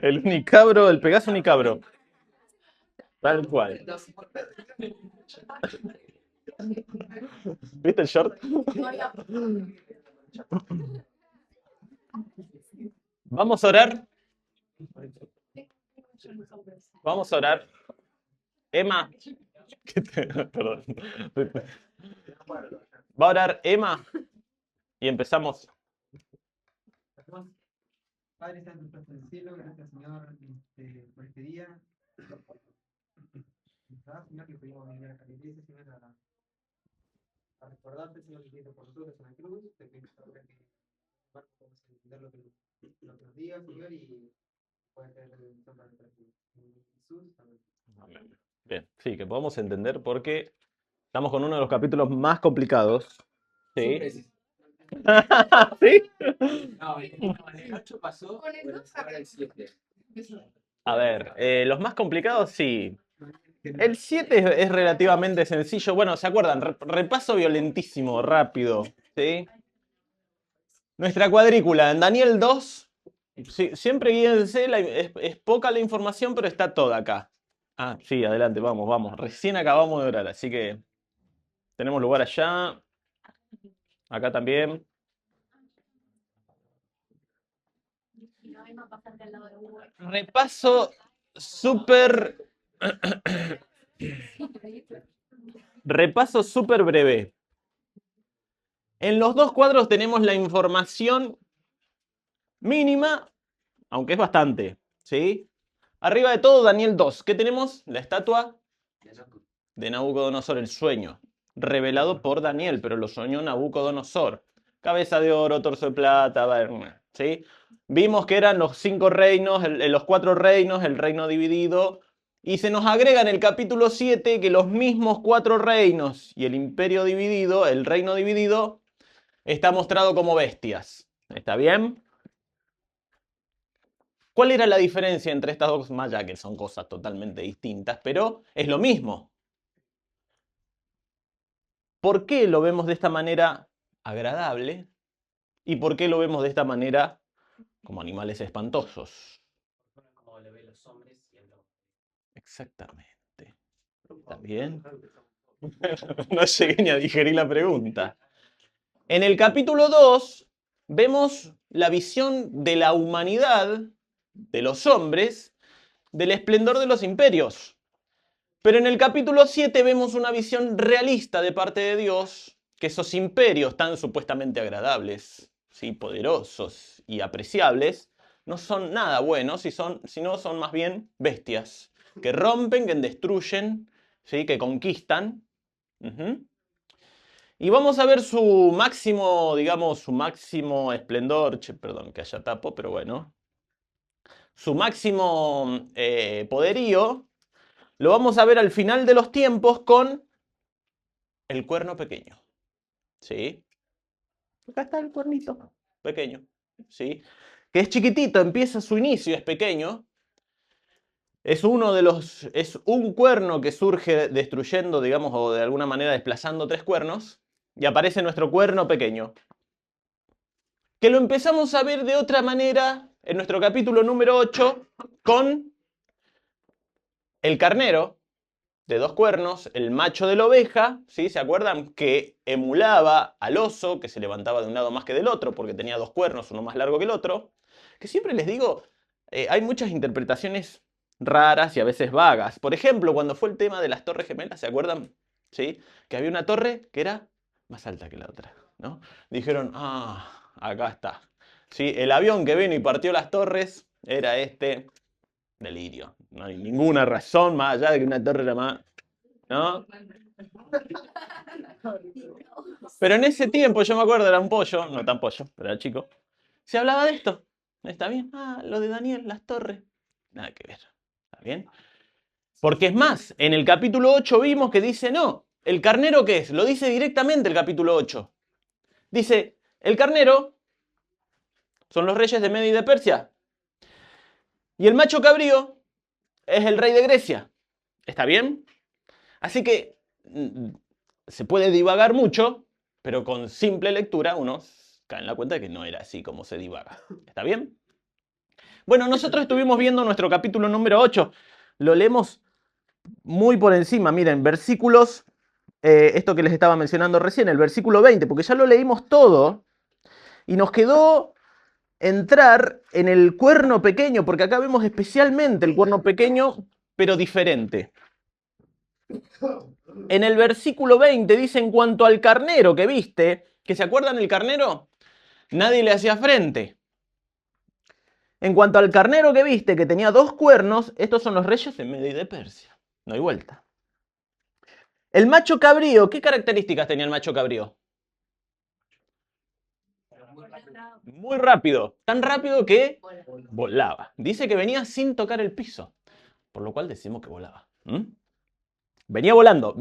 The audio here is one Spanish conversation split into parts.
El unicabro, el Pegaso unicabro. Tal cual. ¿Viste el short? Vamos a orar. Vamos a orar. Emma. Perdón. Va a orar Emma y empezamos. Padre Santo, estás en el cielo, gracias Señor por este día. Señor, que pudimos venir a la iglesia, Señor, a recordarte, Señor, que hizo por nosotros en la cruz. Te pido ahora que podamos entender lo que nos digas, Señor, y pueda tener redención para nuestras vidas. En Jesús, amén. Bien, sí, que podamos entender porque estamos con uno de los capítulos más complicados. Sí. ¿Sí? No, el 8 pasó por el 7. A ver, los más complicados sí. El 7 es relativamente sencillo. Bueno, ¿se acuerdan? Repaso violentísimo, rápido. ¿Sí? Nuestra cuadrícula en Daniel 2. Sí, siempre guíense, es poca la información, pero está toda acá. Ah, sí, adelante, vamos, vamos. Recién acabamos de orar, así que tenemos lugar allá. Acá también. Repaso súper... Repaso súper breve. En los dos cuadros tenemos la información mínima, aunque es bastante, ¿sí? Arriba de todo, Daniel 2. ¿Qué tenemos? La estatua de Nabucodonosor, el sueño, revelado por Daniel, pero lo soñó Nabucodonosor. Cabeza de oro, torso de plata, ¿sí? Vimos que eran los 5 reinos, los 4 reinos, el reino dividido, y se nos agrega en el capítulo 7 que los mismos 4 reinos y el imperio dividido, el reino dividido, está mostrado como bestias. ¿Está bien? ¿Cuál era la diferencia entre estas dos? Más ya que son cosas totalmente distintas, pero es lo mismo. ¿Por qué lo vemos de esta manera agradable? ¿Y por qué lo vemos de esta manera como animales espantosos? Como lo ven los hombres y el hombre. Exactamente. ¿Está bien? No llegué ni a digerir la pregunta. En el capítulo 2 vemos la visión de la humanidad, de los hombres, del esplendor de los imperios. Pero en el capítulo 7 vemos una visión realista de parte de Dios, que esos imperios tan supuestamente agradables, ¿sí? Poderosos y apreciables, no son nada buenos, sino son más bien bestias, que rompen, que destruyen, ¿sí? Que conquistan. Y vamos a ver su máximo, digamos, su máximo esplendor, perdón que haya tapo, pero bueno, su máximo poderío. Lo vamos a ver al final de los tiempos con el cuerno pequeño. ¿Sí? Acá está el cuernito pequeño. ¿Sí? Que es chiquitito, empieza su inicio, es pequeño. Es un cuerno que surge destruyendo, digamos, o de alguna manera desplazando 3 cuernos. Y aparece nuestro cuerno pequeño. Que lo empezamos a ver de otra manera en nuestro capítulo número 8 con el carnero de 2 cuernos, el macho de la oveja, ¿sí? ¿Se acuerdan? Que emulaba al oso, que se levantaba de un lado más que del otro, porque tenía 2 cuernos, uno más largo que el otro. Que siempre les digo, hay muchas interpretaciones raras y a veces vagas. Por ejemplo, cuando fue el tema de las torres gemelas, ¿se acuerdan? ¿Sí? Que había una torre que era más alta que la otra, ¿no? Dijeron, acá está. ¿Sí? El avión que vino y partió las torres era este. Delirio. No hay ninguna razón más allá de que una torre era más. ¿No? Pero en ese tiempo, yo me acuerdo, era un pollo, no tan pollo, pero era chico. Se hablaba de esto. ¿Está bien? Lo de Daniel, las torres. Nada que ver. ¿Está bien? Porque es más, en el capítulo 8 vimos que dice no. ¿El carnero qué es? Lo dice directamente el capítulo 8. Dice, el carnero son los reyes de Media y de Persia. Y el macho cabrío es el rey de Grecia. ¿Está bien? Así que se puede divagar mucho, pero con simple lectura uno cae en la cuenta de que no era así como se divaga. ¿Está bien? Bueno, nosotros estuvimos viendo nuestro capítulo número 8. Lo leemos muy por encima. Miren, versículos, esto que les estaba mencionando recién, el versículo 20, porque ya lo leímos todo y nos quedó entrar en el cuerno pequeño, porque acá vemos especialmente el cuerno pequeño, pero diferente. En el versículo 20 dice, en cuanto al carnero que viste, que se acuerdan el carnero, nadie le hacía frente. En cuanto al carnero que viste, que tenía 2 cuernos, estos son los reyes de Media y de Persia. No hay vuelta. El macho cabrío, ¿qué características tenía el macho cabrío? Muy rápido, tan rápido que volaba. Dice que venía sin tocar el piso, por lo cual decimos que volaba. Venía volando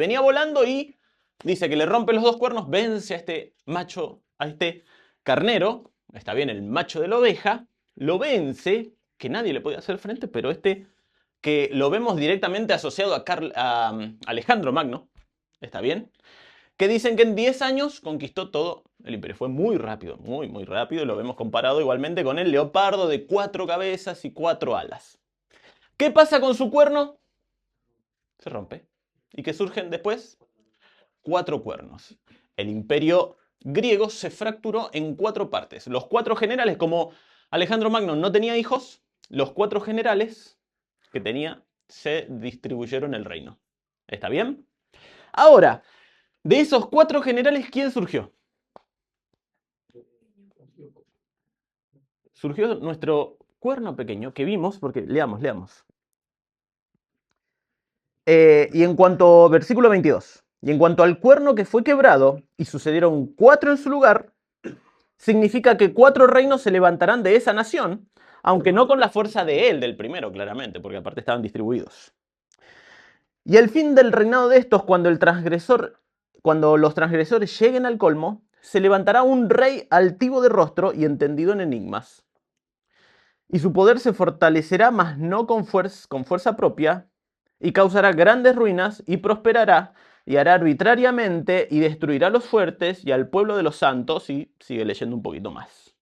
y dice que le rompe los 2 cuernos, vence a este macho, a este carnero, está bien, el macho de la oveja, lo vence, que nadie le podía hacer frente, pero este que lo vemos directamente asociado a Alejandro Magno, está bien, que dicen que en 10 años conquistó todo el imperio. Fue muy rápido, muy, muy rápido. Lo vemos comparado igualmente con el leopardo de 4 cabezas y 4 alas. ¿Qué pasa con su cuerno? Se rompe. ¿Y qué surgen después? 4 cuernos. El imperio griego se fracturó en 4 partes. Los 4 generales, como Alejandro Magno no tenía hijos, los 4 generales que tenía se distribuyeron el reino. ¿Está bien? Ahora, de esos 4 generales, ¿quién surgió? Surgió nuestro cuerno pequeño que vimos, porque leamos. Y en cuanto, versículo 22, y en cuanto al cuerno que fue quebrado, y sucedieron 4 en su lugar, significa que 4 reinos se levantarán de esa nación, aunque no con la fuerza de él, del primero, claramente, porque aparte estaban distribuidos. Y el fin del reinado de estos, cuando los transgresores lleguen al colmo, se levantará un rey altivo de rostro y entendido en enigmas. Y su poder se fortalecerá, mas no con fuerza propia, y causará grandes ruinas, y prosperará, y hará arbitrariamente, y destruirá a los fuertes, y al pueblo de los santos, y sigue leyendo un poquito más.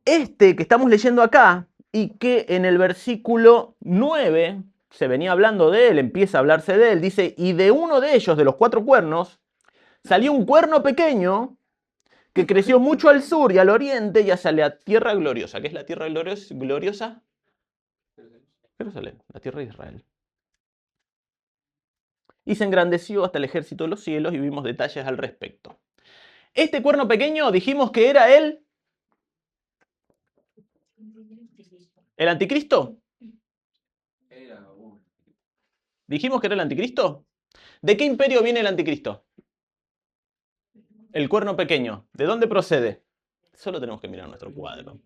Este que estamos leyendo acá, y que en el versículo 9 se venía hablando de él, empieza a hablarse de él, dice, y de uno de ellos, de los 4 cuernos, salió un cuerno pequeño, que creció mucho al sur y al oriente y hacia la tierra gloriosa. ¿Qué es la tierra gloriosa? Jerusalén, la tierra de Israel. Y se engrandeció hasta el ejército de los cielos y vimos detalles al respecto. Este cuerno pequeño dijimos que era el anticristo. Dijimos que era el anticristo. ¿De qué imperio viene el anticristo? El cuerno pequeño. ¿De dónde procede? Solo tenemos que mirar nuestro cuadro.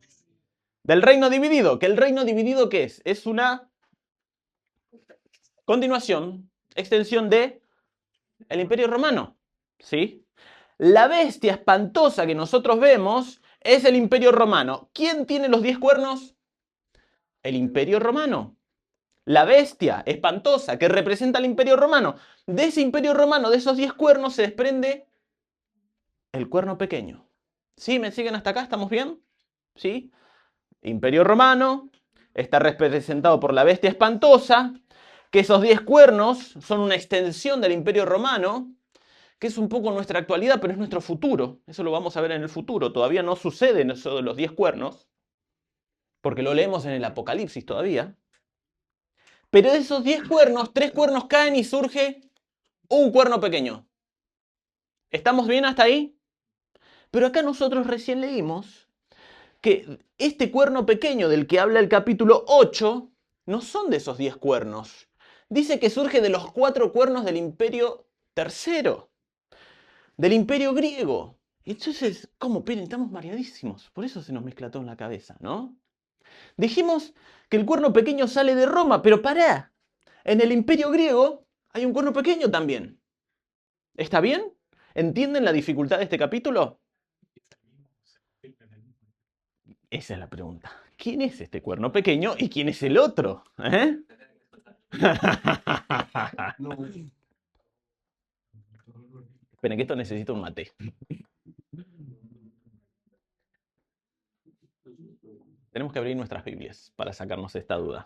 Del reino dividido. ¿Que el reino dividido qué es? Es una continuación, extensión de el imperio romano. ¿Sí? La bestia espantosa que nosotros vemos es el imperio romano. ¿Quién tiene los 10 cuernos? El imperio romano. La bestia espantosa que representa al imperio romano. De ese imperio romano, de esos 10 cuernos, se desprende el cuerno pequeño. ¿Sí? ¿Me siguen hasta acá? ¿Estamos bien? ¿Sí? Imperio romano está representado por la bestia espantosa, que esos 10 cuernos son una extensión del imperio romano, que es un poco nuestra actualidad, pero es nuestro futuro. Eso lo vamos a ver en el futuro. Todavía no sucede en eso de los 10 cuernos, porque lo leemos en el Apocalipsis todavía. Pero de esos 10 cuernos, 3 cuernos caen y surge un cuerno pequeño. ¿Estamos bien hasta ahí? Pero acá nosotros recién leímos que este cuerno pequeño del que habla el capítulo 8 no son de esos 10 cuernos. Dice que surge de los 4 cuernos del imperio tercero, del imperio griego. Entonces, ¿cómo? Miren, estamos mareadísimos. Por eso se nos mezcla todo en la cabeza, ¿no? Dijimos que el cuerno pequeño sale de Roma, pero pará. En el imperio griego hay un cuerno pequeño también. ¿Está bien? ¿Entienden la dificultad de este capítulo? Esa es la pregunta. ¿Quién es este cuerno pequeño y quién es el otro? ¿Eh? Esperen, que esto necesita un mate. Tenemos que abrir nuestras Biblias para sacarnos esta duda.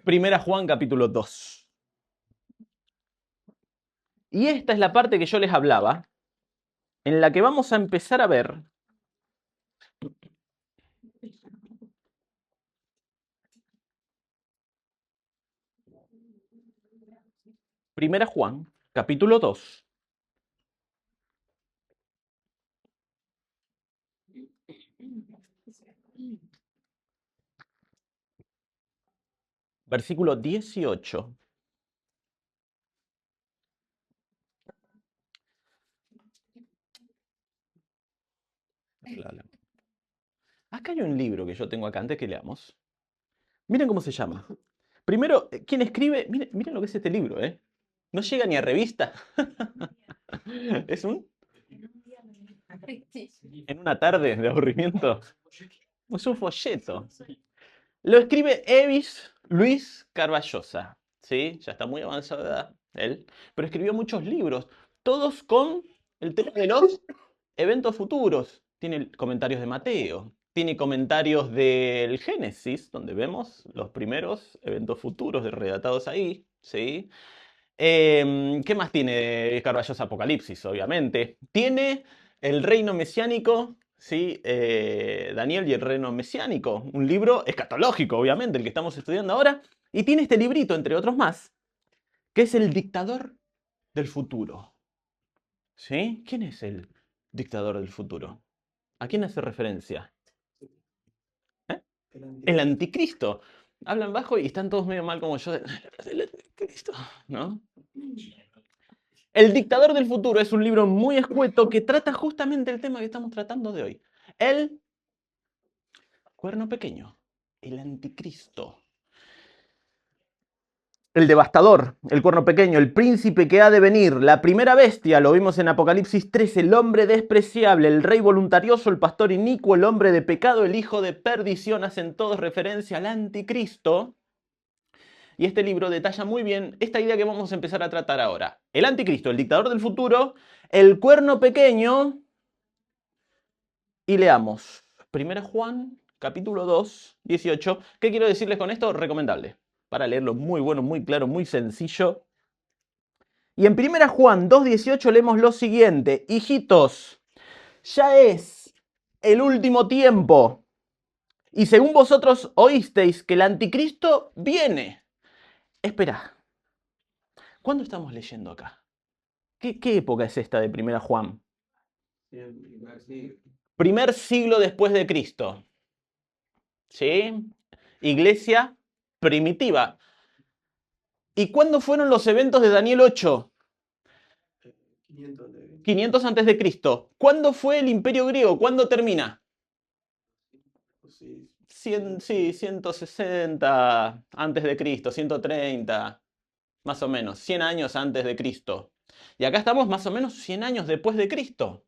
Primera Juan, capítulo 2. Y esta es la parte que yo les hablaba, en la que vamos a empezar a ver Primera Juan, capítulo 2. Versículo 18. Acá hay un libro que yo tengo acá antes que leamos. Miren cómo se llama. Primero, ¿quién escribe? Miren lo que es este libro, ¿eh? No llega ni a revista. Es en una tarde de aburrimiento. Es un folleto. Lo escribe Evis Luis Carballosa. ¿Sí? Ya está muy avanzada de edad, él. Pero escribió muchos libros, todos con el tema de los eventos futuros. Tiene comentarios de Mateo, tiene comentarios del Génesis, donde vemos los primeros eventos futuros redatados ahí. ¿Sí? ¿Qué más tiene Carballosa? Apocalipsis, obviamente. Tiene el reino mesiánico, ¿sí? Daniel y el reino mesiánico, un libro escatológico, obviamente, el que estamos estudiando ahora. Y tiene este librito, entre otros más, que es El dictador del futuro. ¿Sí? ¿Quién es el dictador del futuro? ¿A quién hace referencia? ¿Eh? El anticristo. Hablan bajo y están todos medio mal como yo. El anticristo, ¿no? El dictador del futuro es un libro muy escueto que trata justamente el tema que estamos tratando de hoy. El cuerno pequeño, el anticristo. El devastador, el cuerno pequeño, el príncipe que ha de venir, la primera bestia, lo vimos en Apocalipsis 3, el hombre despreciable, el rey voluntarioso, el pastor inicuo, el hombre de pecado, el hijo de perdición, hacen todos referencia al anticristo. Y este libro detalla muy bien esta idea que vamos a empezar a tratar ahora. El anticristo, el dictador del futuro, el cuerno pequeño. Y leamos 1 Juan, capítulo 2, 18. ¿Qué quiero decirles con esto? Recomendable. Para leerlo muy bueno, muy claro, muy sencillo. Y en 1 Juan 2, 18 leemos lo siguiente. Hijitos, ya es el último tiempo. Y según vosotros oísteis que el anticristo viene. Espera, ¿cuándo estamos leyendo acá? ¿Qué época es esta de 1 Juan? Primer siglo después de Cristo. ¿Sí? Iglesia primitiva. ¿Y cuándo fueron los eventos de Daniel 8? 500 antes de Cristo. ¿Cuándo fue el Imperio griego? ¿Cuándo termina? Sí, 160 antes de Cristo, 130, más o menos, 100 años antes de Cristo. Y acá estamos más o menos 100 años después de Cristo.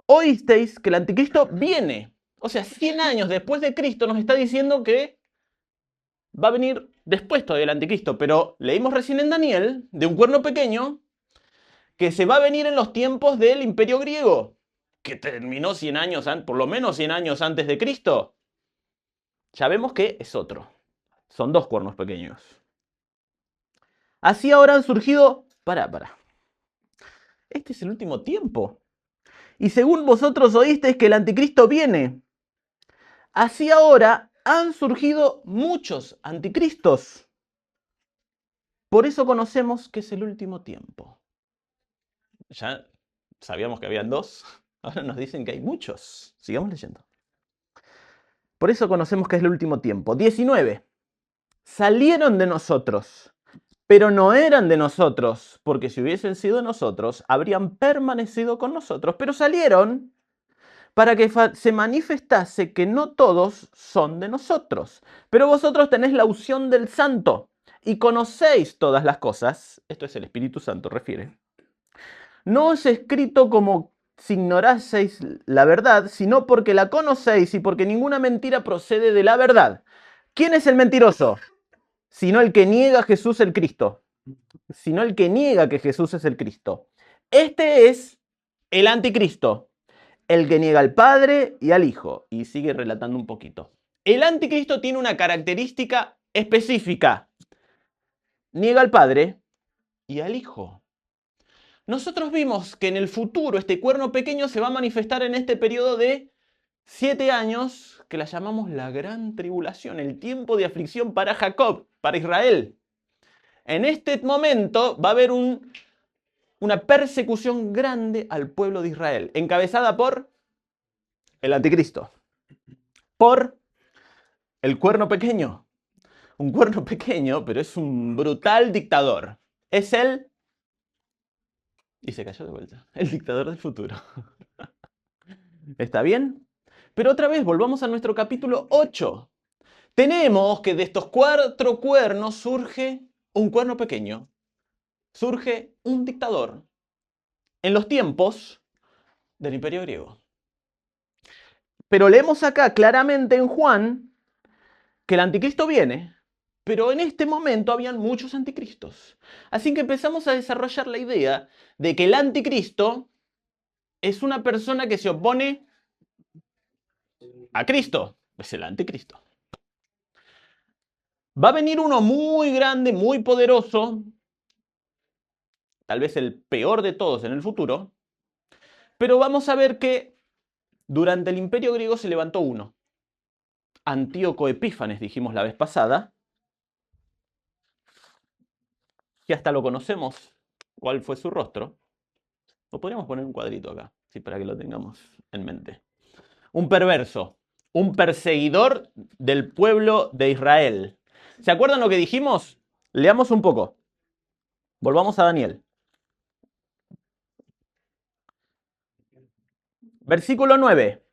Oísteis que el anticristo viene. O sea, 100 años después de Cristo nos está diciendo que va a venir después todavía el anticristo. Pero leímos recién en Daniel de un cuerno pequeño que se va a venir en los tiempos del Imperio griego, que terminó 100 años, por lo menos 100 años antes de Cristo. Ya vemos que es otro. Son dos cuernos pequeños. Así ahora han surgido... Para. Este es el último tiempo. Y según vosotros oísteis que el anticristo viene, así ahora han surgido muchos anticristos. Por eso conocemos que es el último tiempo. Ya sabíamos que habían dos, ahora nos dicen que hay muchos. Sigamos leyendo. Por eso conocemos que es el último tiempo. 19. Salieron de nosotros, pero no eran de nosotros, porque si hubiesen sido de nosotros, habrían permanecido con nosotros. Pero salieron para que se manifestase que no todos son de nosotros. Pero vosotros tenéis la unción del Santo y conocéis todas las cosas. Esto es el Espíritu Santo, refiere. No os he escrito como si ignoraseis la verdad, sino porque la conocéis y porque ninguna mentira procede de la verdad. ¿Quién es el mentiroso? Sino el que niega a Jesús el Cristo. Sino el que niega que Jesús es el Cristo. Este es el anticristo, el que niega al Padre y al Hijo. Y sigue relatando un poquito. El anticristo tiene una característica específica. Niega al Padre y al Hijo. Nosotros vimos que en el futuro este cuerno pequeño se va a manifestar en este periodo de 7 años que la llamamos la gran tribulación, el tiempo de aflicción para Jacob, para Israel. En este momento va a haber una persecución grande al pueblo de Israel, encabezada por el anticristo, por el cuerno pequeño. Un cuerno pequeño, pero es un brutal dictador. Es él. Y se cayó de vuelta. El dictador del futuro. ¿Está bien? Pero otra vez, volvamos a nuestro capítulo 8. Tenemos que de estos 4 cuernos surge un cuerno pequeño. Surge un dictador. En los tiempos del Imperio Griego. Pero leemos acá claramente en Juan que el anticristo viene, pero en este momento habían muchos anticristos. Así que empezamos a desarrollar la idea de que el anticristo es una persona que se opone a Cristo. Es el anticristo. Va a venir uno muy grande, muy poderoso, tal vez el peor de todos en el futuro, pero vamos a ver que durante el Imperio Griego se levantó uno. Antíoco Epífanes, dijimos la vez pasada, que hasta lo conocemos, cuál fue su rostro. O podríamos poner un cuadrito acá, sí, para que lo tengamos en mente. Un perverso, un perseguidor del pueblo de Israel. ¿Se acuerdan lo que dijimos? Leamos un poco. Volvamos a Daniel. Versículo 9.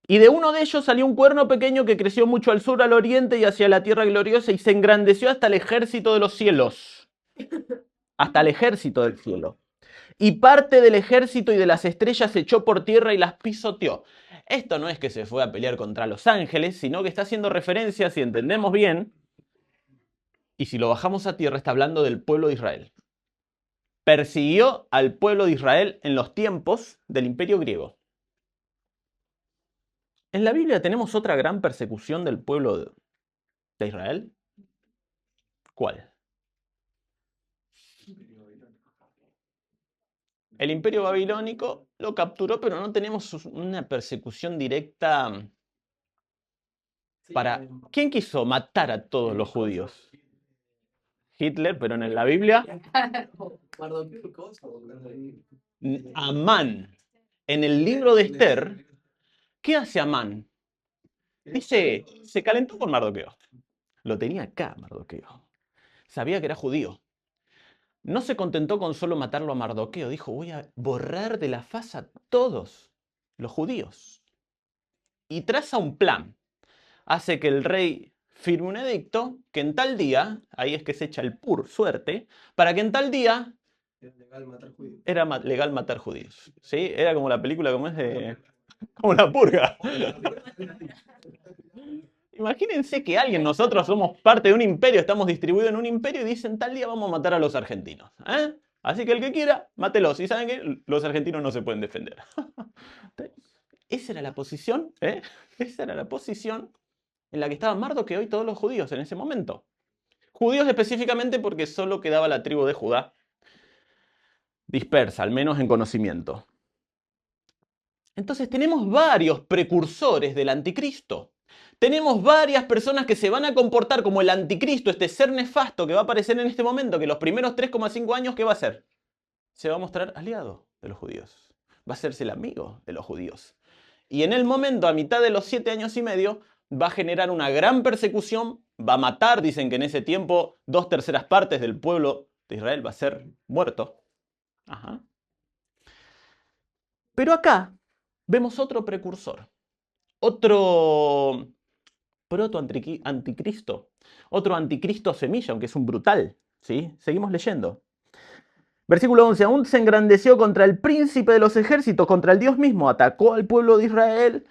Y de uno de ellos salió un cuerno pequeño que creció mucho al sur, al oriente y hacia la tierra gloriosa y se engrandeció hasta el ejército de los cielos. Hasta el ejército del cielo. Y parte del ejército y de las estrellas se echó por tierra y las pisoteó. Esto no es que se fue a pelear contra los ángeles, sino que está haciendo referencia, si entendemos bien, y si lo bajamos a tierra, está hablando del pueblo de Israel. Persiguió al pueblo de Israel en los tiempos del Imperio Griego. En la Biblia tenemos otra gran persecución del pueblo de Israel. ¿Cuál? El Imperio Babilónico lo capturó, pero no tenemos una persecución directa para... ¿Quién quiso matar a todos los judíos? Hitler, pero en la Biblia... Amán. En el libro de Esther, ¿qué hace Amán? Dice, se calentó con Mardoqueo. Lo tenía acá, Mardoqueo. Sabía que era judío. No se contentó con solo matarlo a Mardoqueo. Dijo, voy a borrar de la faz a todos los judíos. Y traza un plan. Hace que el rey firme un edicto que en tal día, ahí es que se echa el suerte, para que en tal día era legal matar judíos. ¿Sí? Era como la película, como es de... como la purga. Imagínense que alguien, nosotros somos parte de un imperio, estamos distribuidos en un imperio y dicen tal día vamos a matar a los argentinos. Así que el que quiera, mátelos. Y saben que los argentinos no se pueden defender. Esa era la posición, Esa era la posición en la que estaban Mardoqueo y todos los judíos en ese momento. Judíos específicamente porque solo quedaba la tribu de Judá dispersa, al menos en conocimiento. Entonces tenemos varios precursores del anticristo. Tenemos varias personas que se van a comportar como el anticristo, este ser nefasto que va a aparecer en este momento, que los primeros 3,5 años, ¿qué va a hacer? Se va a mostrar aliado de los judíos. Va a hacerse el amigo de los judíos. Y en el momento, a mitad de los 7 años y medio, va a generar una gran persecución, va a matar, dicen que en ese tiempo 2/3 partes del pueblo de Israel va a ser muerto. Ajá. Pero acá vemos otro precursor, otro proto-anticristo, otro anticristo semilla, aunque es un brutal. ¿Sí? Seguimos leyendo. Versículo 11, aún se engrandeció contra el príncipe de los ejércitos, contra el Dios mismo, atacó al pueblo de Israel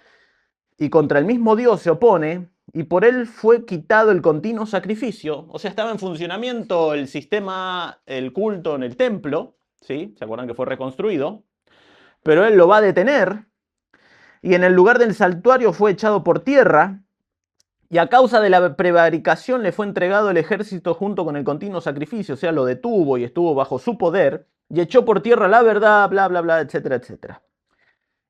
y contra el mismo Dios se opone, y por él fue quitado el continuo sacrificio. O sea, estaba en funcionamiento el sistema, el culto en el templo, ¿sí? ¿Se acuerdan que fue reconstruido? Pero él lo va a detener. y en el lugar del santuario fue echado por tierra, y a causa de la prevaricación le fue entregado el ejército junto con el continuo sacrificio, o sea, lo detuvo y estuvo bajo su poder, y echó por tierra la verdad, bla, bla, bla, etcétera, etcétera.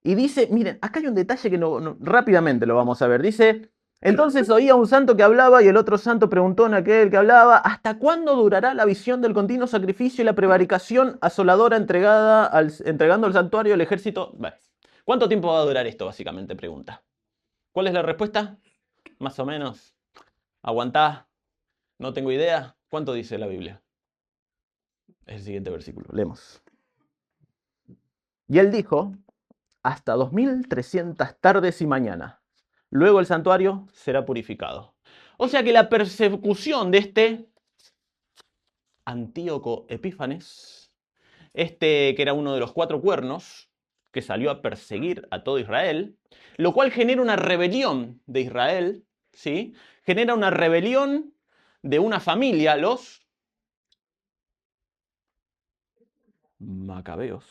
Y dice, miren, acá hay un detalle que rápidamente lo vamos a ver. Dice, entonces oía un santo que hablaba y el otro santo preguntó en aquel que hablaba, ¿hasta cuándo durará la visión del continuo sacrificio y la prevaricación asoladora entregando al santuario al ejército? Bueno, ¿cuánto tiempo va a durar esto, básicamente? Pregunta. ¿Cuál es la respuesta? Más o menos. ¿Aguantá? No tengo idea. ¿Cuánto dice la Biblia? Es el siguiente versículo. Leemos. Y él dijo, hasta 2300 tardes y mañanas. Luego el santuario será purificado. O sea que la persecución de este Antíoco Epífanes, que era uno de los 4 cuernos, que salió a perseguir a todo Israel, lo cual genera una rebelión de Israel, ¿sí? Genera una rebelión de una familia, los Macabeos,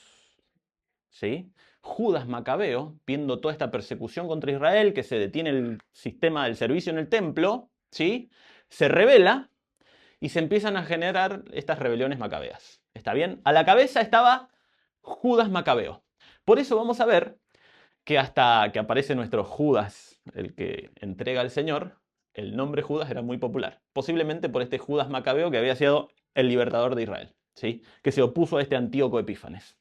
¿sí? Judas Macabeo, viendo toda esta persecución contra Israel, que se detiene el sistema del servicio en el templo, ¿sí? Se rebela y se empiezan a generar estas rebeliones macabeas. ¿Está bien? A la cabeza estaba Judas Macabeo. Por eso vamos a ver que hasta que aparece nuestro Judas, el que entrega al Señor, el nombre Judas era muy popular. Posiblemente por este Judas Macabeo que había sido el libertador de Israel, ¿sí? Que se opuso a este Antíoco Epífanes.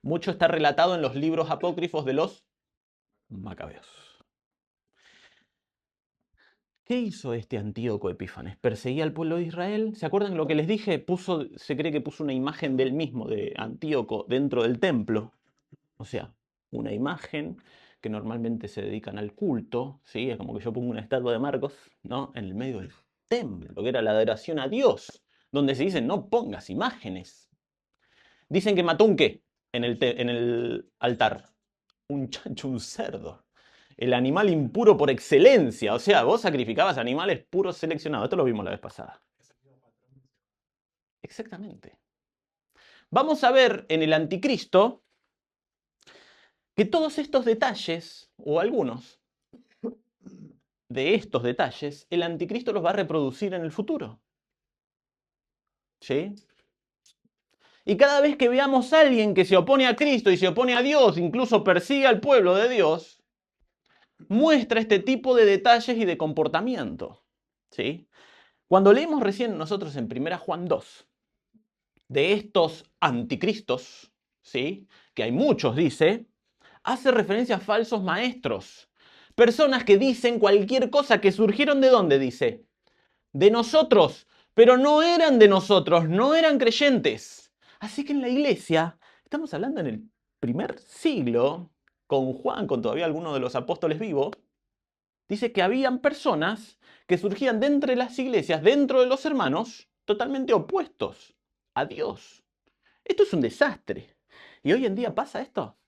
Mucho está relatado en los libros apócrifos de los Macabeos. ¿Qué hizo este Antíoco Epífanes? ¿Perseguía al pueblo de Israel? ¿Se acuerdan lo que les dije? Se cree que puso una imagen del mismo, de Antíoco, dentro del templo. O sea, una imagen que normalmente se dedican al culto, ¿sí? Es como que yo pongo una estatua de Marcos, ¿no? En el medio del templo, lo que era la adoración a Dios, donde se dice no pongas imágenes. Dicen que mató un qué en el altar. Un chancho, un cerdo. El animal impuro por excelencia. O sea, vos sacrificabas animales puros seleccionados. Esto lo vimos la vez pasada. Exactamente. Vamos a ver en el Anticristo que todos estos detalles, o algunos de estos detalles, el Anticristo los va a reproducir en el futuro. ¿Sí? Y cada vez que veamos a alguien que se opone a Cristo y se opone a Dios, incluso persigue al pueblo de Dios, muestra este tipo de detalles y de comportamiento. ¿Sí? Cuando leemos recién nosotros en 1 Juan 2 de estos anticristos, ¿sí? Que hay muchos, dice, hace referencia a falsos maestros. Personas que dicen cualquier cosa que surgieron de dónde, dice. De nosotros, pero no eran de nosotros, no eran creyentes. Así que en la iglesia, estamos hablando en el primer siglo, con Juan, con todavía algunos de los apóstoles vivos, dice que habían personas que surgían de entre las iglesias, dentro de los hermanos, totalmente opuestos a Dios. Esto es un desastre. ¿Y hoy en día pasa esto?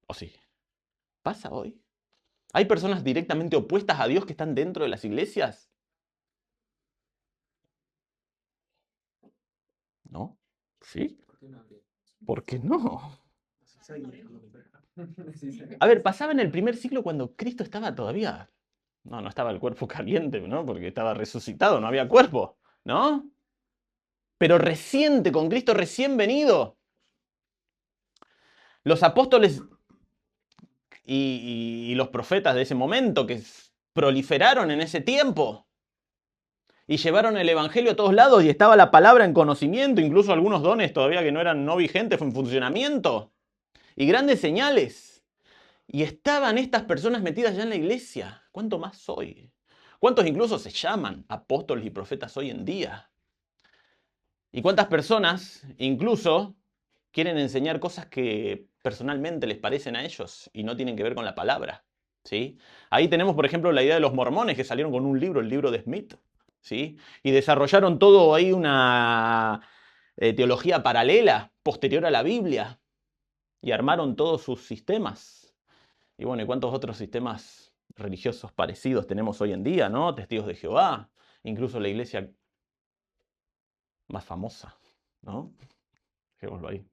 ¿O sí? ¿Pasa hoy? ¿Hay personas directamente opuestas a Dios que están dentro de las iglesias? ¿No? ¿Sí? ¿Por qué no? A ver, pasaba en el primer siglo cuando Cristo estaba todavía... No estaba el cuerpo caliente, ¿no? Porque estaba resucitado, no había cuerpo, ¿no? Pero reciente, con Cristo recién venido. Los apóstoles y los profetas de ese momento que proliferaron en ese tiempo y llevaron el evangelio a todos lados y estaba la palabra en conocimiento, incluso algunos dones todavía que no eran no vigentes, fue en funcionamiento y grandes señales. Y estaban estas personas metidas ya en la iglesia. ¿Cuánto más hoy? ¿Cuántos incluso se llaman apóstoles y profetas hoy en día? ¿Y cuántas personas incluso quieren enseñar cosas que personalmente les parecen a ellos y no tienen que ver con la palabra? ¿Sí? Ahí tenemos, por ejemplo, la idea de los mormones que salieron con un libro, el libro de Smith, ¿sí? Y desarrollaron todo ahí una teología paralela, posterior a la Biblia, y armaron todos sus sistemas. Y bueno, ¿y cuántos otros sistemas religiosos parecidos tenemos hoy en día, ¿no? Testigos de Jehová, incluso la iglesia más famosa, ¿no? Dejémoslo ahí.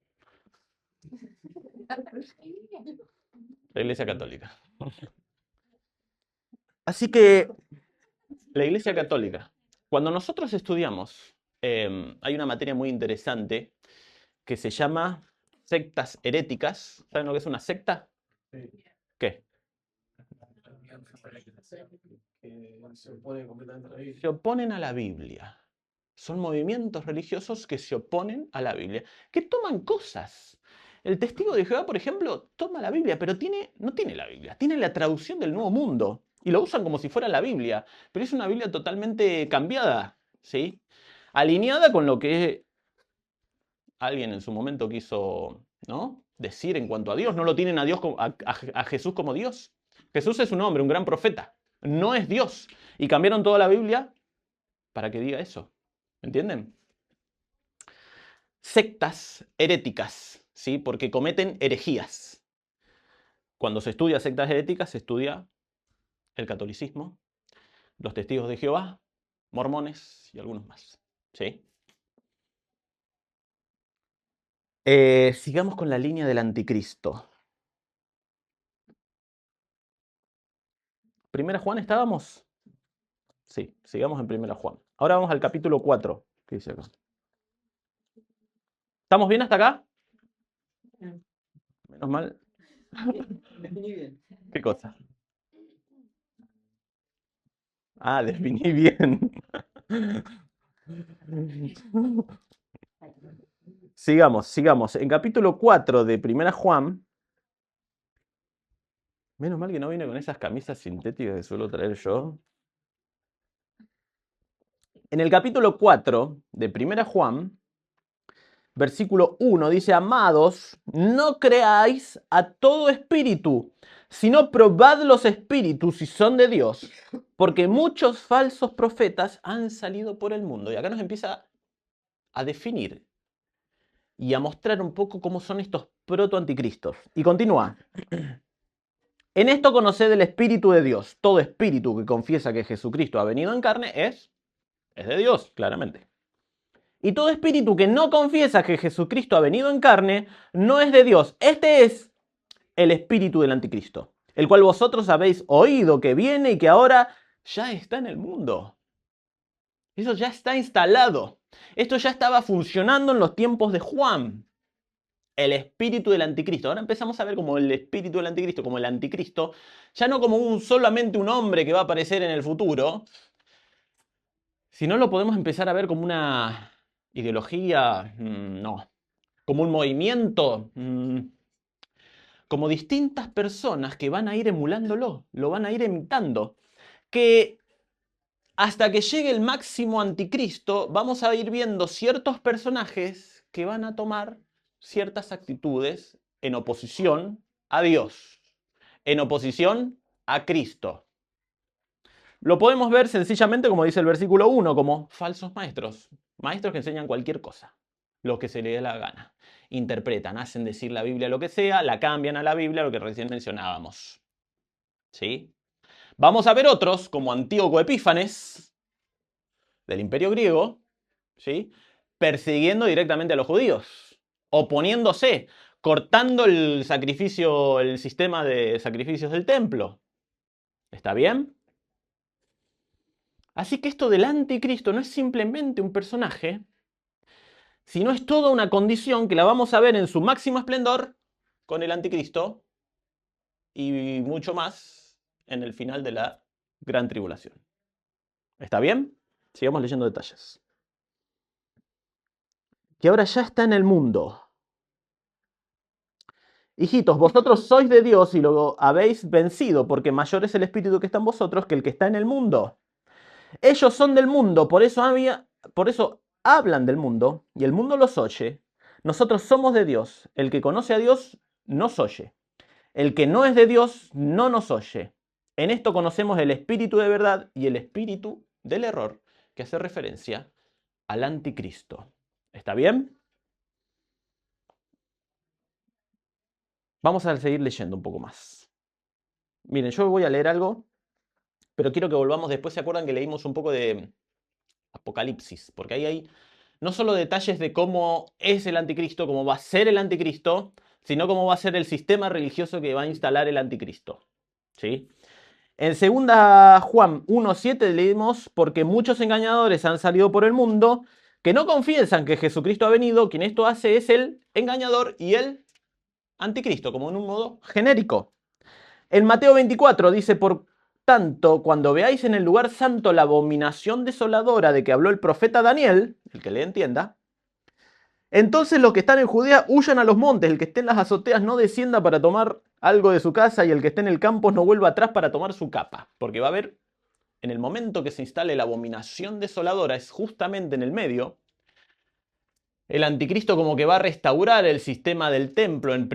La Iglesia Católica. Así que la Iglesia Católica, cuando nosotros estudiamos, hay una materia muy interesante que se llama sectas heréticas. ¿Saben lo que es una secta? Sí. ¿Qué? Que se opone completamente a la Biblia. Se oponen a la Biblia. Son movimientos religiosos que se oponen a la Biblia, que toman cosas. El testigo de Jehová, por ejemplo, toma la Biblia, pero no tiene la Biblia, tiene la traducción del Nuevo Mundo y lo usan como si fuera la Biblia, pero es una Biblia totalmente cambiada, ¿sí? Alineada con lo que alguien en su momento quiso, ¿no?, decir en cuanto a Dios. No lo tienen a Dios a Jesús como Dios. Jesús es un hombre, un gran profeta, no es Dios. Y cambiaron toda la Biblia para que diga eso. ¿Entienden? Sectas heréticas, ¿sí? Porque cometen herejías. Cuando se estudia sectas heréticas, se estudia el catolicismo, los testigos de Jehová, mormones y algunos más, ¿sí? Sigamos con la línea del anticristo. ¿Primera Juan estábamos? Sí, sigamos en Primera Juan. Ahora vamos al capítulo 4. ¿Qué dice acá? ¿Estamos bien hasta acá? Menos mal. Definí bien. ¿Qué cosa? Ah, definí bien. Sigamos. En capítulo 4 de Primera Juan. Menos mal que no vine con esas camisas sintéticas que suelo traer yo. En el capítulo 4 de Primera Juan, versículo 1, dice: amados, no creáis a todo espíritu, sino probad los espíritus si son de Dios, porque muchos falsos profetas han salido por el mundo. Y acá nos empieza a definir y a mostrar un poco cómo son estos proto-anticristos. Y continúa. En esto conoced el Espíritu de Dios. Todo espíritu que confiesa que Jesucristo ha venido en carne es de Dios, claramente. Y todo espíritu que no confiesa que Jesucristo ha venido en carne no es de Dios. Este es el espíritu del anticristo, el cual vosotros habéis oído que viene y que ahora ya está en el mundo. Eso ya está instalado. Esto ya estaba funcionando en los tiempos de Juan. El espíritu del anticristo. Ahora empezamos a ver como el espíritu del anticristo, como el anticristo, ya no como solamente un hombre que va a aparecer en el futuro, sino lo podemos empezar a ver como una ideología, no, como un movimiento, como distintas personas que van a ir emulándolo, lo van a ir imitando, que hasta que llegue el máximo anticristo vamos a ir viendo ciertos personajes que van a tomar ciertas actitudes en oposición a Dios, en oposición a Cristo. Lo podemos ver sencillamente, como dice el versículo 1, como falsos maestros. Maestros que enseñan cualquier cosa, lo que se les dé la gana. Interpretan, hacen decir la Biblia lo que sea, la cambian a la Biblia, lo que recién mencionábamos. ¿Sí? Vamos a ver otros, como Antíoco Epífanes, del Imperio Griego, ¿sí?, persiguiendo directamente a los judíos, oponiéndose, cortando el sacrificio, el sistema de sacrificios del templo. ¿Está bien? Así que esto del anticristo no es simplemente un personaje, sino es toda una condición que la vamos a ver en su máximo esplendor con el anticristo y mucho más en el final de la gran tribulación. ¿Está bien? Sigamos leyendo detalles. Que ahora ya está en el mundo. Hijitos, vosotros sois de Dios y lo habéis vencido, porque mayor es el Espíritu que está en vosotros que el que está en el mundo. Ellos son del mundo, por eso hablan del mundo, y el mundo los oye. Nosotros somos de Dios. El que conoce a Dios nos oye. El que no es de Dios no nos oye. En esto conocemos el espíritu de verdad y el espíritu del error, que hace referencia al anticristo. ¿Está bien? Vamos a seguir leyendo un poco más. Miren, yo voy a leer algo, pero quiero que volvamos después. ¿Se acuerdan que leímos un poco de Apocalipsis? Porque ahí hay no solo detalles de cómo es el anticristo, cómo va a ser el anticristo, sino cómo va a ser el sistema religioso que va a instalar el anticristo. ¿Sí? En 2 Juan 1:7 leemos, porque muchos engañadores han salido por el mundo que no confiesan que Jesucristo ha venido, quien esto hace es el engañador y el anticristo, como en un modo genérico. En Mateo 24 dice, por tanto, cuando veáis en el lugar santo la abominación desoladora de que habló el profeta Daniel, el que le entienda, entonces los que están en Judea huyan a los montes, el que esté en las azoteas no descienda para tomar algo de su casa y el que esté en el campo no vuelva atrás para tomar su capa, porque va a haber, en el momento que se instale la abominación desoladora, es justamente en el medio, el anticristo como que va a restaurar el sistema del templo en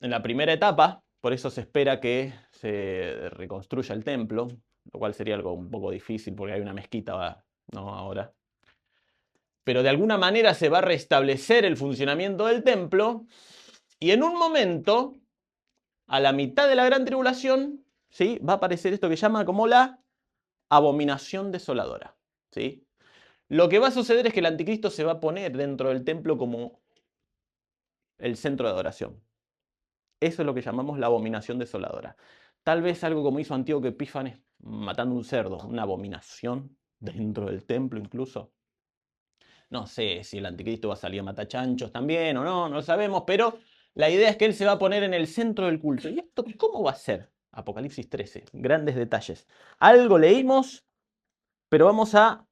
la primera etapa, por eso se espera que se reconstruya el templo, lo cual sería algo un poco difícil porque hay una mezquita, ¿no? Ahora. Pero de alguna manera se va a restablecer el funcionamiento del templo y en un momento, a la mitad de la gran tribulación, ¿sí? Va a aparecer esto que llama como la abominación desoladora, ¿sí? Lo que va a suceder es que el anticristo se va a poner dentro del templo como el centro de adoración. Eso es lo que llamamos la abominación desoladora. Tal vez algo como hizo Antíoco Epífanes matando un cerdo, una abominación dentro del templo incluso. No sé si el anticristo va a salir a matar chanchos también o no, no lo sabemos, pero la idea es que él se va a poner en el centro del culto. ¿Y esto cómo va a ser? Apocalipsis 13, grandes detalles. Algo leímos, pero vamos a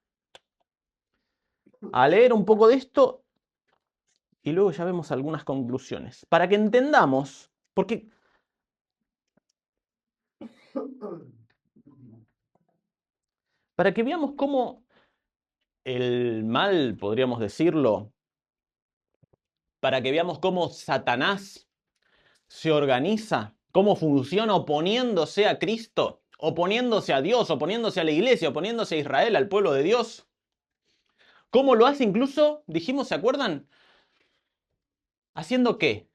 leer un poco de esto y luego ya vemos algunas conclusiones. Para que entendamos, porque para que veamos cómo el mal, podríamos decirlo, para que veamos cómo Satanás se organiza, cómo funciona oponiéndose a Cristo, oponiéndose a Dios, oponiéndose a la iglesia, oponiéndose a Israel, al pueblo de Dios. ¿Cómo lo hace incluso? Dijimos, ¿se acuerdan? ¿Haciendo qué?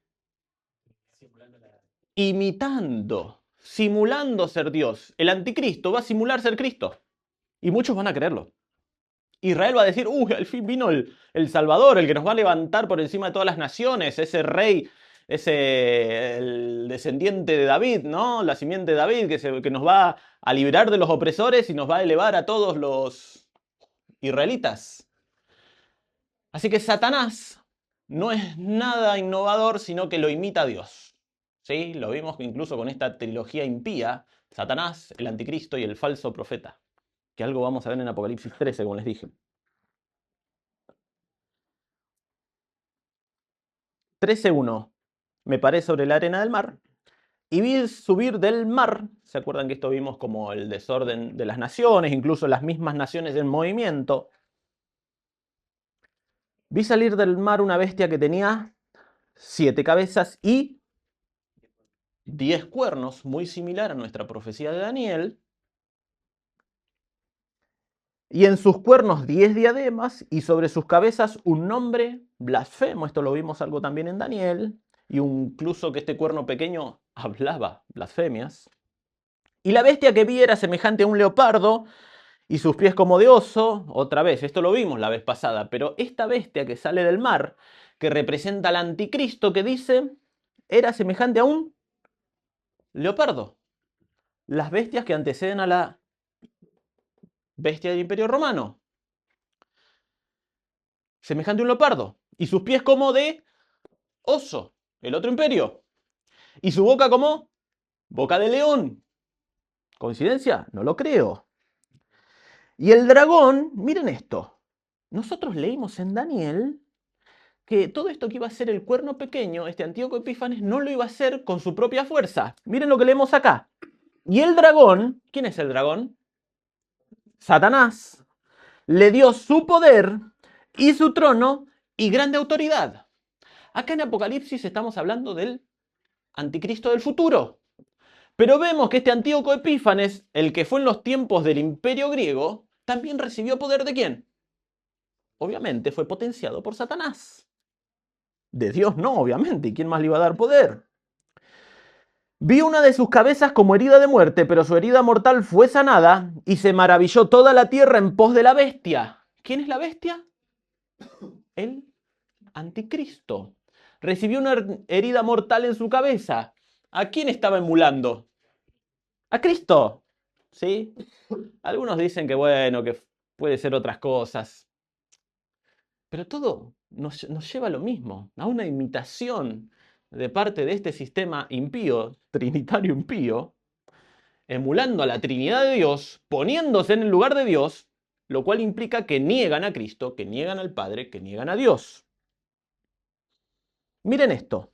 Imitando, simulando ser Dios. El anticristo va a simular ser Cristo. Y muchos van a creerlo. Israel va a decir, al fin vino el Salvador, el que nos va a levantar por encima de todas las naciones, ese rey, el descendiente de David, ¿no? La simiente de David, que nos va a liberar de los opresores y nos va a elevar a todos los israelitas. Así que Satanás no es nada innovador, sino que lo imita a Dios. ¿Sí? Lo vimos incluso con esta trilogía impía, Satanás, el anticristo y el falso profeta. Que algo vamos a ver en Apocalipsis 13, como les dije. 13:1. Me paré sobre la arena del mar y vi subir del mar. ¿Se acuerdan que esto vimos como el desorden de las naciones, incluso las mismas naciones en movimiento? Vi salir del mar una bestia que tenía 7 cabezas y 10 cuernos, muy similar a nuestra profecía de Daniel. Y en sus cuernos 10 diademas y sobre sus cabezas un nombre blasfemo. Esto lo vimos algo también en Daniel. Y incluso que este cuerno pequeño hablaba blasfemias. Y la bestia que vi era semejante a un leopardo y sus pies como de oso. Otra vez, esto lo vimos la vez pasada. Pero esta bestia que sale del mar, que representa al anticristo, que dice, era semejante a un leopardo. Las bestias que anteceden a la bestia del Imperio Romano. Semejante a un leopardo. Y sus pies como de oso, el otro imperio. Y su boca como boca de león. ¿Coincidencia? No lo creo. Y el dragón, miren esto. Nosotros leímos en Daniel que todo esto que iba a ser el cuerno pequeño, este Antíoco Epífanes, no lo iba a hacer con su propia fuerza. Miren lo que leemos acá. Y el dragón, ¿quién es el dragón? Satanás, le dio su poder y su trono y grande autoridad. Acá en Apocalipsis estamos hablando del anticristo del futuro. Pero vemos que este Antíoco Epífanes, el que fue en los tiempos del Imperio griego, también recibió poder ¿de quién? Obviamente fue potenciado por Satanás. De Dios no, obviamente. ¿Y quién más le iba a dar poder? Vi una de sus cabezas como herida de muerte, pero su herida mortal fue sanada y se maravilló toda la tierra en pos de la bestia. ¿Quién es la bestia? El anticristo. recibió una herida mortal en su cabeza. ¿A quién estaba emulando? A Cristo. ¿Sí? Algunos dicen que bueno, que puede ser otras cosas. Pero todo nos lleva a lo mismo, a una imitación de parte de este sistema impío, trinitario impío, emulando a la Trinidad de Dios, poniéndose en el lugar de Dios, lo cual implica que niegan a Cristo, que niegan al Padre, que niegan a Dios. Miren esto.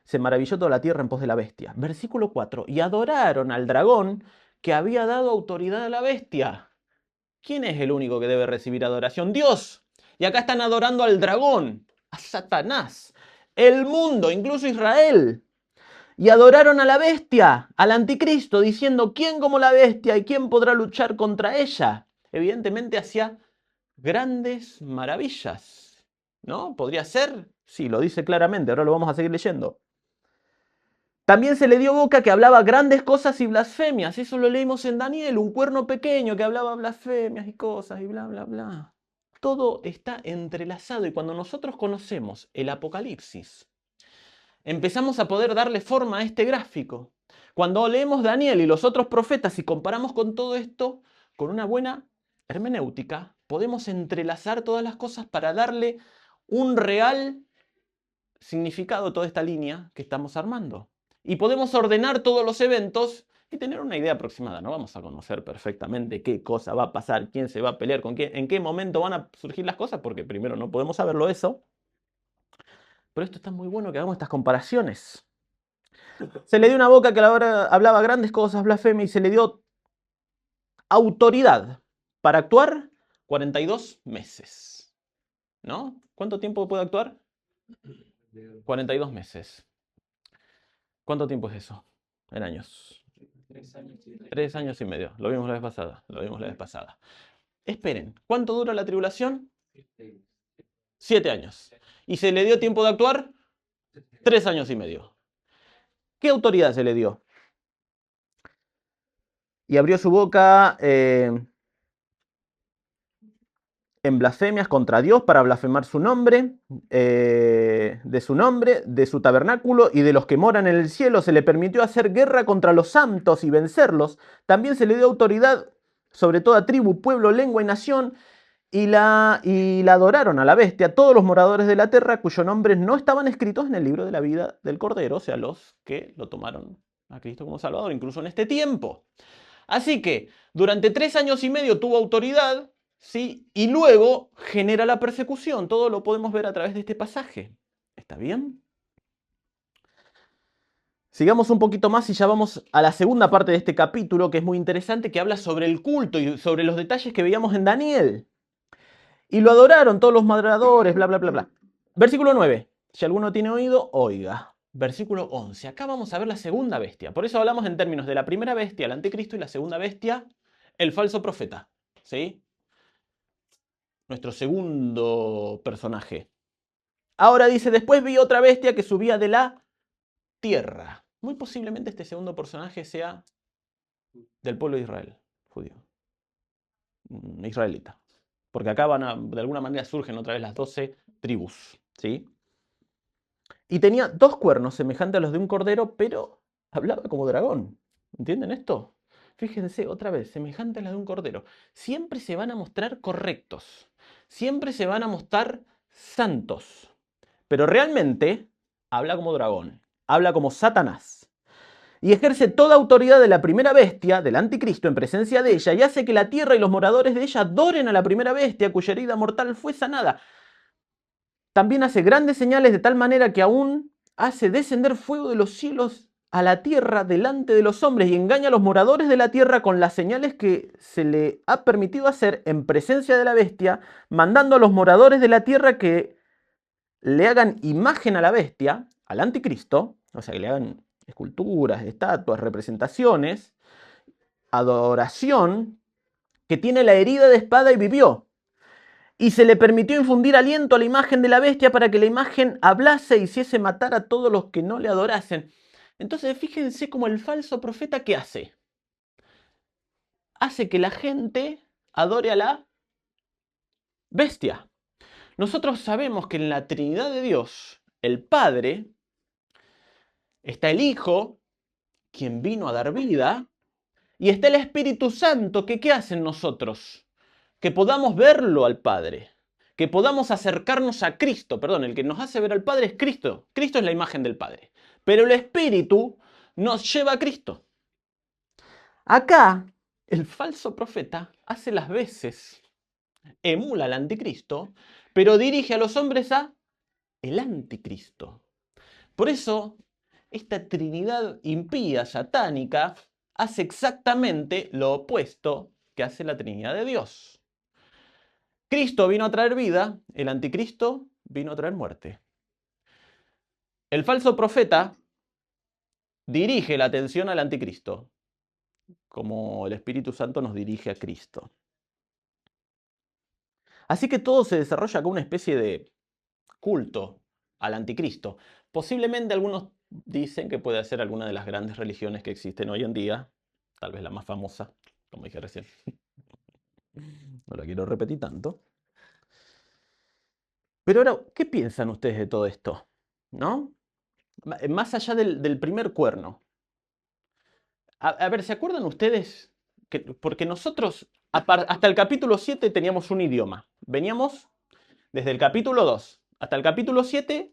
Se maravilló toda la tierra en pos de la bestia. Versículo 4. Y adoraron al dragón que había dado autoridad a la bestia. ¿Quién es el único que debe recibir adoración? Dios. Y acá están adorando al dragón, a Satanás, el mundo, incluso Israel. Y adoraron a la bestia, al anticristo, diciendo, ¿quién como la bestia y quién podrá luchar contra ella? Evidentemente hacía grandes maravillas, ¿no? ¿Podría ser? Sí, lo dice claramente, ahora lo vamos a seguir leyendo. También se le dio boca que hablaba grandes cosas y blasfemias. Eso lo leímos en Daniel, un cuerno pequeño que hablaba blasfemias y cosas y bla, bla, bla. Todo está entrelazado y cuando nosotros conocemos el Apocalipsis, empezamos a poder darle forma a este gráfico. Cuando leemos Daniel y los otros profetas y comparamos con todo esto, con una buena hermenéutica, podemos entrelazar todas las cosas para darle un real significado a toda esta línea que estamos armando. Y podemos ordenar todos los eventos y tener una idea aproximada. No vamos a conocer perfectamente qué cosa va a pasar, quién se va a pelear con quién, en qué momento van a surgir las cosas, porque primero no podemos saberlo eso. Pero esto está muy bueno que hagamos estas comparaciones. Se le dio una boca que hablaba grandes cosas, blasfemia, y se le dio autoridad para actuar 42 meses. ¿No? ¿Cuánto tiempo puede actuar? 42 meses. ¿Cuánto tiempo es eso? En años. 3 años y medio. Lo vimos la vez pasada. Lo vimos la vez pasada. Esperen, ¿cuánto dura la tribulación? 7 años. ¿Y se le dio tiempo de actuar? 3 años y medio. ¿Qué autoridad se le dio? Y abrió su boca en blasfemias contra Dios para blasfemar su nombre, de su tabernáculo y de los que moran en el cielo. Se le permitió hacer guerra contra los santos y vencerlos. También se le dio autoridad sobre toda tribu, pueblo, lengua y nación. Y la adoraron a la bestia todos los moradores de la tierra cuyos nombres no estaban escritos en el libro de la vida del Cordero, o sea, los que lo tomaron a Cristo como Salvador, incluso en este tiempo. Así que durante 3 años y medio tuvo autoridad, ¿sí? Y luego genera la persecución. Todo lo podemos ver a través de este pasaje. ¿Está bien? Sigamos un poquito más y ya vamos a la segunda parte de este capítulo, que es muy interesante, que habla sobre el culto y sobre los detalles que veíamos en Daniel. Y lo adoraron todos los moderadores, bla, bla, bla, bla. Versículo 9. Si alguno tiene oído, oiga. Versículo 11. Acá vamos a ver la segunda bestia. Por eso hablamos en términos de la primera bestia, el anticristo, y la segunda bestia, el falso profeta. ¿Sí? Nuestro segundo personaje. Ahora dice, después vi otra bestia que subía de la tierra. Muy posiblemente este segundo personaje sea del pueblo de Israel, judío, israelita. Porque acá de alguna manera surgen otra vez las 12 tribus. ¿Sí? Y tenía 2 cuernos semejantes a los de un cordero, pero hablaba como dragón. ¿Entienden esto? Fíjense, otra vez, semejante a la de un cordero. Siempre se van a mostrar correctos. Siempre se van a mostrar santos. Pero realmente habla como dragón. Habla como Satanás. Y ejerce toda autoridad de la primera bestia, del anticristo, en presencia de ella, y hace que la tierra y los moradores de ella adoren a la primera bestia, cuya herida mortal fue sanada. También hace grandes señales de tal manera que aún hace descender fuego de los cielos a la tierra delante de los hombres y engaña a los moradores de la tierra con las señales que se le ha permitido hacer en presencia de la bestia, mandando a los moradores de la tierra que le hagan imagen a la bestia, al anticristo, o sea, que le hagan esculturas, estatuas, representaciones, adoración, que tiene la herida de espada y vivió. Y se le permitió infundir aliento a la imagen de la bestia para que la imagen hablase e hiciese matar a todos los que no le adorasen. Entonces fíjense cómo el falso profeta, ¿qué hace? Hace que la gente adore a la bestia. Nosotros sabemos que en la Trinidad de Dios el Padre, está el Hijo, quien vino a dar vida, y está el Espíritu Santo, que ¿qué hace en nosotros? Que podamos verlo al Padre, que podamos acercarnos a Cristo. Perdón, el que nos hace ver al Padre es Cristo. Cristo es la imagen del Padre. Pero el Espíritu nos lleva a Cristo. Acá, el falso profeta hace las veces, emula al anticristo, pero dirige a los hombres a el anticristo. Por eso, esta trinidad impía, satánica, hace exactamente lo opuesto que hace la Trinidad de Dios. Cristo vino a traer vida, el anticristo vino a traer muerte. El falso profeta dirige la atención al anticristo, como el Espíritu Santo nos dirige a Cristo. Así que todo se desarrolla como una especie de culto al anticristo. Posiblemente algunos dicen que puede ser alguna de las grandes religiones que existen hoy en día, tal vez la más famosa, como dije recién. No la quiero repetir tanto. Pero ahora, ¿qué piensan ustedes de todo esto? ¿No? Más allá del primer cuerno. A ver, ¿se acuerdan ustedes? Porque nosotros hasta el capítulo 7 teníamos un idioma. Veníamos desde el capítulo 2 hasta el capítulo 7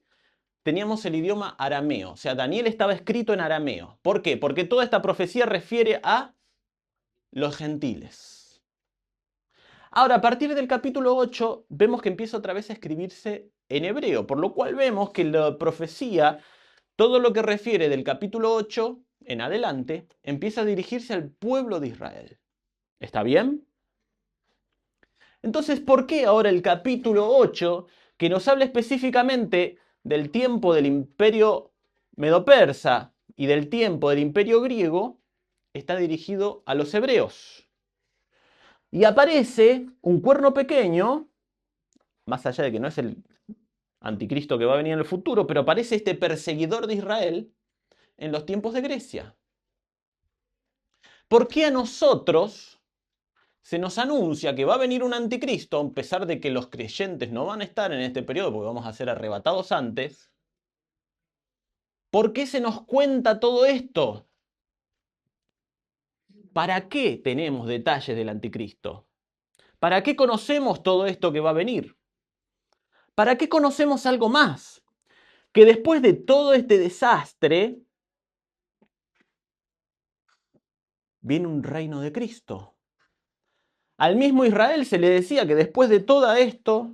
teníamos el idioma arameo. O sea, Daniel estaba escrito en arameo. ¿Por qué? Porque toda esta profecía refiere a los gentiles. Ahora, a partir del capítulo 8, vemos que empieza otra vez a escribirse en hebreo, por lo cual vemos que la profecía, todo lo que refiere del capítulo 8 en adelante, empieza a dirigirse al pueblo de Israel. ¿Está bien? Entonces, ¿por qué ahora el capítulo 8, que nos habla específicamente del tiempo del imperio medo-persa y del tiempo del imperio griego, está dirigido a los hebreos? Y aparece un cuerno pequeño, más allá de que no es el anticristo que va a venir en el futuro, pero aparece este perseguidor de Israel en los tiempos de Grecia. ¿Por qué a nosotros se nos anuncia que va a venir un anticristo, a pesar de que los creyentes no van a estar en este periodo porque vamos a ser arrebatados antes? ¿Por qué se nos cuenta todo esto? ¿Para qué tenemos detalles del anticristo? ¿Para qué conocemos todo esto que va a venir? ¿Para qué conocemos algo más? Que después de todo este desastre, viene un reino de Cristo. Al mismo Israel se le decía que después de todo esto,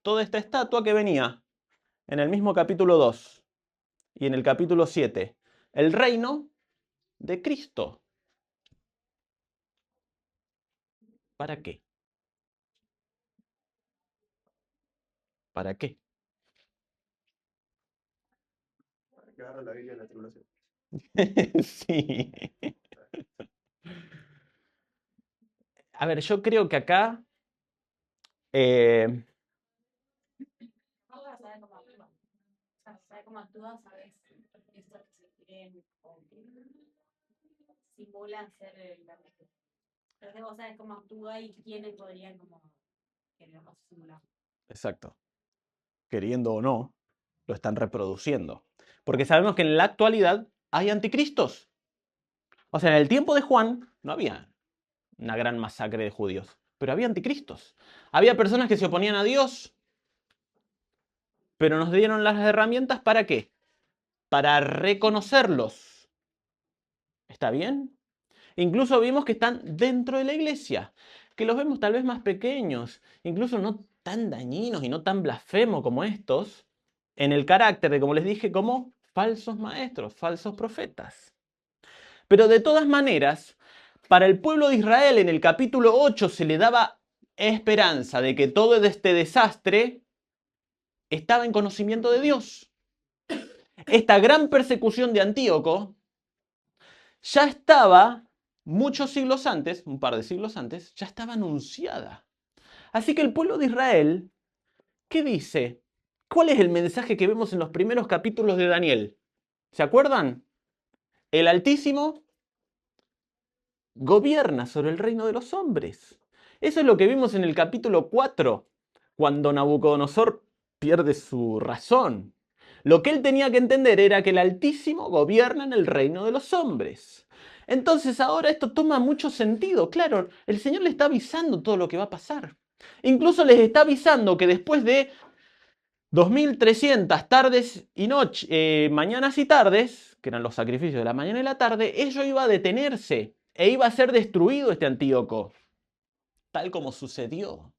toda esta estatua que venía, en el mismo capítulo 2 y en el capítulo 7, el reino de Cristo. ¿Para qué? ¿Para qué? Para que agarre la Biblia en la tribulación. Sí. A ver, yo creo que acá Ahora sabe cómo actúa. O sea, sabe cómo actúa, sabes esto que se creen o que simulan ser el verdadero. Entonces vos sabes cómo actúa y quiénes podrían como quererlo simular. exacto, queriendo o no, lo están reproduciendo. Porque sabemos que en la actualidad hay anticristos. O sea, en el tiempo de Juan no había una gran masacre de judíos, pero había anticristos. Había personas que se oponían a Dios, pero nos dieron las herramientas ¿para qué? Para reconocerlos. ¿Está bien? Incluso vimos que están dentro de la iglesia, que los vemos tal vez más pequeños, incluso no tan dañinos y no tan blasfemos como estos, en el carácter de, como les dije, como falsos maestros, falsos profetas. Pero de todas maneras, para el pueblo de Israel en el capítulo 8 se le daba esperanza de que todo este desastre estaba en conocimiento de Dios. Esta gran persecución de Antíoco ya estaba, muchos siglos antes, un par de siglos antes, ya estaba anunciada. Así que el pueblo de Israel, ¿qué dice? ¿Cuál es el mensaje que vemos en los primeros capítulos de Daniel? ¿Se acuerdan? El Altísimo gobierna sobre el reino de los hombres. Eso es lo que vimos en el capítulo 4, cuando Nabucodonosor pierde su razón. Lo que él tenía que entender era que el Altísimo gobierna en el reino de los hombres. Entonces ahora esto toma mucho sentido. Claro, el Señor le está avisando todo lo que va a pasar. Incluso les está avisando que después de 2300 tardes y noches, mañanas y tardes, que eran los sacrificios de la mañana y la tarde, ello iba a detenerse e iba a ser destruido este Antíoco, tal como sucedió.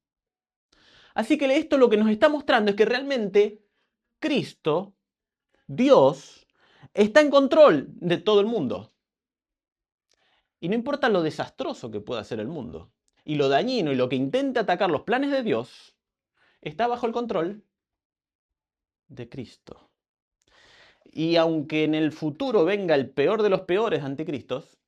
Así que esto lo que nos está mostrando es que realmente Cristo, Dios, está en control de todo el mundo. Y no importa lo desastroso que pueda ser el mundo, y lo dañino y lo que intente atacar los planes de Dios, está bajo el control de Cristo. Y aunque en el futuro venga el peor de los peores anticristos,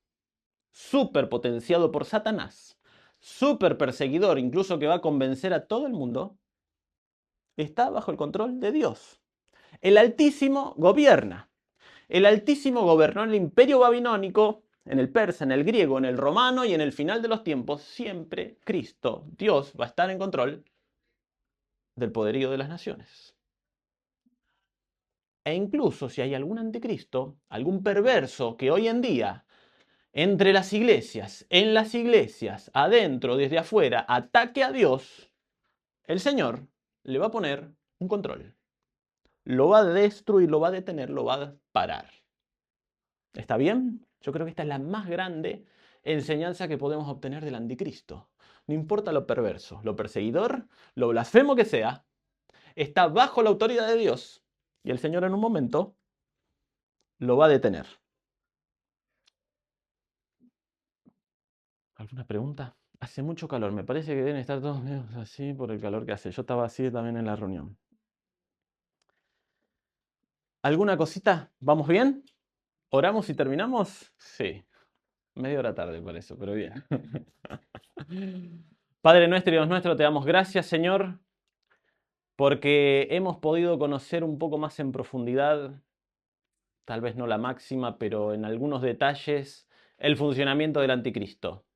súper potenciado por Satanás, súper perseguidor, incluso que va a convencer a todo el mundo, está bajo el control de Dios. El Altísimo gobierna. El Altísimo gobernó en el imperio babilónico, en el persa, en el griego, en el romano y en el final de los tiempos. Siempre Cristo, Dios, va a estar en control del poderío de las naciones. E incluso si hay algún anticristo, algún perverso que hoy en día, entre las iglesias, en las iglesias, adentro, desde afuera, ataque a Dios, el Señor le va a poner un control. Lo va a destruir, lo va a detener, lo va a parar. ¿Está bien? Yo creo que esta es la más grande enseñanza que podemos obtener del anticristo. No importa lo perverso, lo perseguidor, lo blasfemo que sea, está bajo la autoridad de Dios y el Señor en un momento lo va a detener. ¿Alguna pregunta? Hace mucho calor, me parece que deben estar todos medio así por el calor que hace. Yo estaba así también en la reunión. ¿Alguna cosita? ¿Vamos bien? ¿Oramos y terminamos? Sí. Media hora tarde por eso, pero bien. Padre nuestro y Dios nuestro, te damos gracias, Señor, porque hemos podido conocer un poco más en profundidad, tal vez no la máxima, pero en algunos detalles, el funcionamiento del anticristo.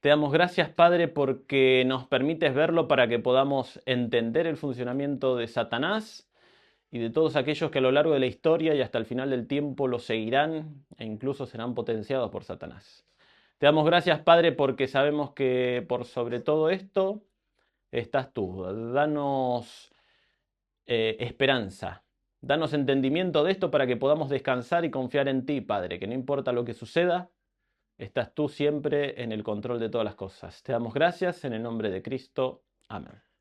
Te damos gracias, Padre, porque nos permites verlo para que podamos entender el funcionamiento de Satanás y de todos aquellos que a lo largo de la historia y hasta el final del tiempo lo seguirán e incluso serán potenciados por Satanás. Te damos gracias, Padre, porque sabemos que por sobre todo esto estás tú. Danos esperanza. Danos entendimiento de esto para que podamos descansar y confiar en ti, Padre, que no importa lo que suceda, estás tú siempre en el control de todas las cosas. Te damos gracias en el nombre de Cristo. Amén.